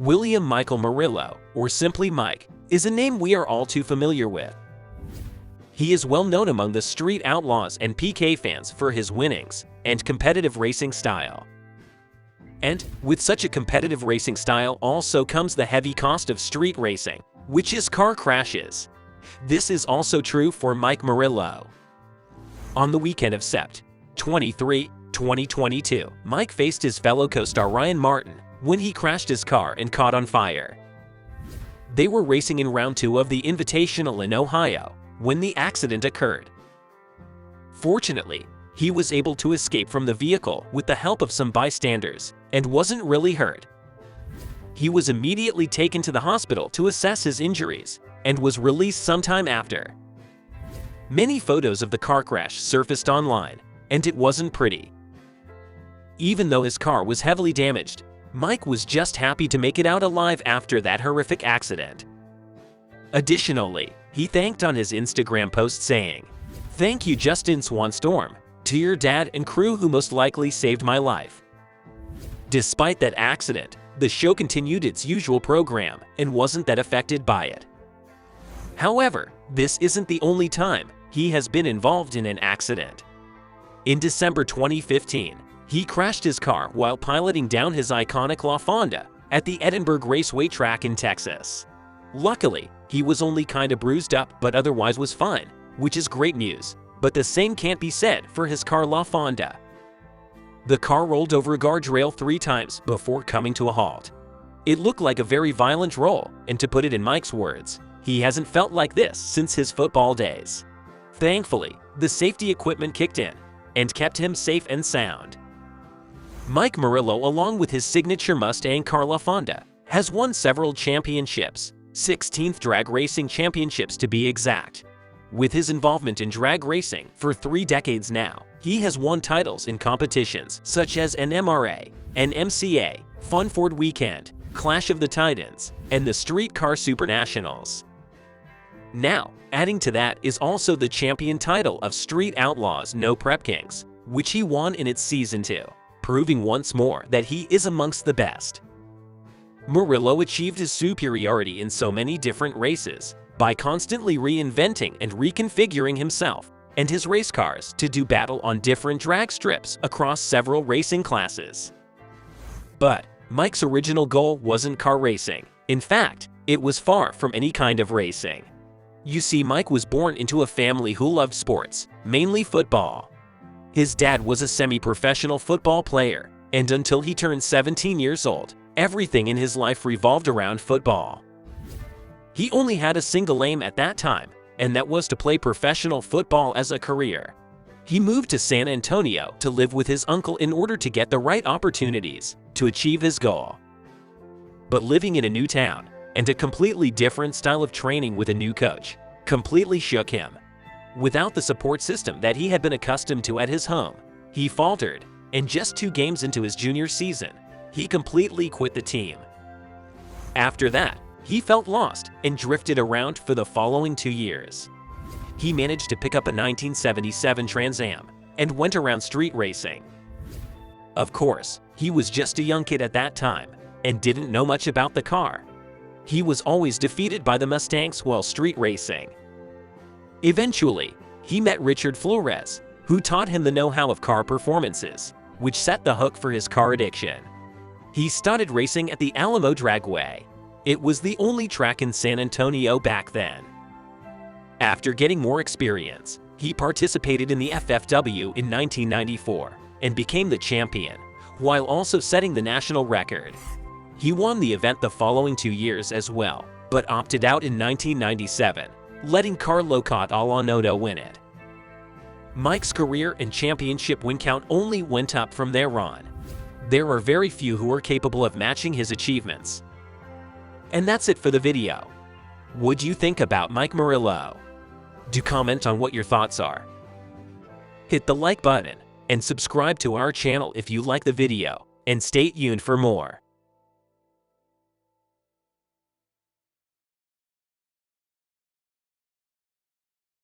William Michael Murillo, or simply Mike, is a name we are all too familiar with. He is well known among the Street Outlaws and PK fans for his winnings and competitive racing style. And with such a competitive racing style also comes the heavy cost of street racing, which is car crashes. This is also true for Mike Murillo. On the weekend of Sept. 23, 2022, Mike faced his fellow co-star Ryan Martin when he crashed his car and caught on fire. They were racing in round 2 of the Invitational in Ohio when the accident occurred. Fortunately, he was able to escape from the vehicle with the help of some bystanders and wasn't really hurt. He was immediately taken to the hospital to assess his injuries and was released sometime after. Many photos of the car crash surfaced online, and it wasn't pretty. Even though his car was heavily damaged, Mike was just happy to make it out alive after that horrific accident. Additionally, he thanked on his Instagram post saying, "Thank you Justin Swanstorm, to your dad and crew who most likely saved my life." Despite that accident, the show continued its usual program and wasn't that affected by it. However, this isn't the only time he has been involved in an accident. In December 2015, he crashed his car while piloting down his iconic La Fonda at the Edinburgh Raceway track in Texas. Luckily, he was only kinda bruised up but otherwise was fine, which is great news, but the same can't be said for his car La Fonda. The car rolled over a guardrail 3 times before coming to a halt. It looked like a very violent roll, and to put it in Mike's words, he hasn't felt like this since his football days. Thankfully, the safety equipment kicked in and kept him safe and sound. Mike Murillo, along with his signature Mustang car La Fonda, has won several championships, 16th drag racing championships to be exact. With his involvement in drag racing for 3 decades now, he has won titles in competitions such as an MRA, an MCA, Fun Ford Weekend, Clash of the Titans, and the Street Car Super Nationals. Now, adding to that is also the champion title of Street Outlaws No Prep Kings, which he won in its Season 2, proving once more that he is amongst the best. Murillo achieved his superiority in so many different races by constantly reinventing and reconfiguring himself and his race cars to do battle on different drag strips across several racing classes. But Mike's original goal wasn't car racing. In fact, it was far from any kind of racing. You see, Mike was born into a family who loved sports, mainly football. His dad was a semi-professional football player, and until he turned 17 years old, everything in his life revolved around football. He only had a single aim at that time, and that was to play professional football as a career. He moved to San Antonio to live with his uncle in order to get the right opportunities to achieve his goal. But living in a new town and a completely different style of training with a new coach completely shook him. Without the support system that he had been accustomed to at his home, he faltered, and just 2 games into his junior season, he completely quit the team. After that, he felt lost and drifted around for the following 2 years. He managed to pick up a 1977 Trans Am and went around street racing. Of course, he was just a young kid at that time and didn't know much about the car. He was always defeated by the Mustangs while street racing. Eventually, he met Richard Flores, who taught him the know-how of car performances, which set the hook for his car addiction. He started racing at the Alamo Dragway. It was the only track in San Antonio back then. After getting more experience, he participated in the FFW in 1994 and became the champion, while also setting the national record. He won the event the following 2 years as well, but opted out in 1997, letting Carlo Catalanoto win it. Mike's career and championship win count only went up from there on. There are very few who are capable of matching his achievements. And that's it for the video. What do you think about Mike Murillo? Do comment on what your thoughts are. Hit the like button and subscribe to our channel if you like the video, and stay tuned for more.